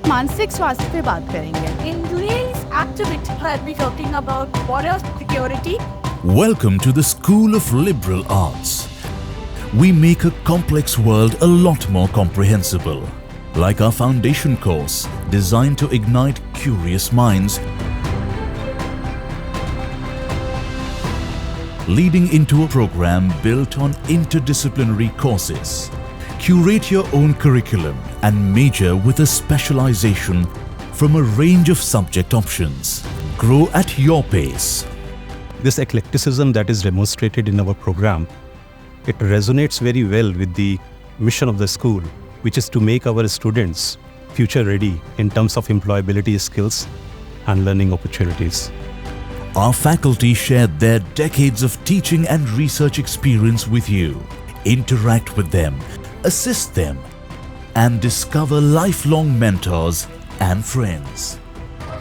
मानसिक स्वास्थ्य पे बात करेंगे. In today's activity, I'll be talking about border security. Welcome to the School of Liberal Arts. We make a complex world a lot more comprehensible. Like our foundation course, designed to ignite curious minds, leading into a program built on interdisciplinary courses. Curate your own curriculum and major with a specialization from a range of subject options. Grow at your pace. This eclecticism that is demonstrated in our program, it resonates very well with the mission of the school, which is to make our students future ready in terms of employability skills and learning opportunities. Our faculty share their decades of teaching and research experience with you. Interact with them, assist them, and discover lifelong mentors and friends.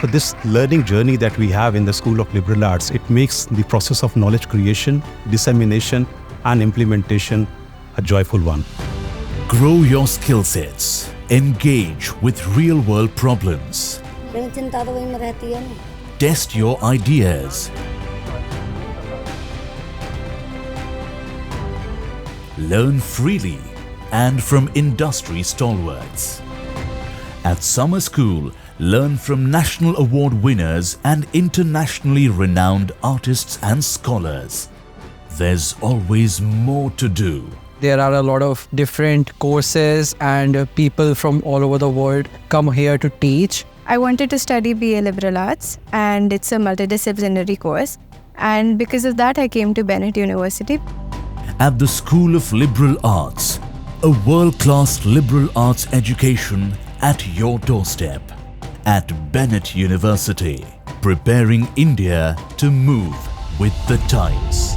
So this learning journey that we have in the School of Liberal Arts, it makes the process of knowledge creation, dissemination, and implementation a joyful one. Grow your skill sets. Engage with real-world problems. चिंता तो वही में रहती है ना. Test your ideas. Learn freely and from industry stalwarts. At summer school, learn from national award winners and internationally renowned artists and scholars. There's always more to do. There are a lot of different courses and people from all over the world come here to teach. I wanted to study BA Liberal Arts, and it's a multidisciplinary course. And because of that, I came to Bennett University. At the School of Liberal Arts, a world-class liberal arts education at your doorstep. At Bennett University, preparing India to move with the times.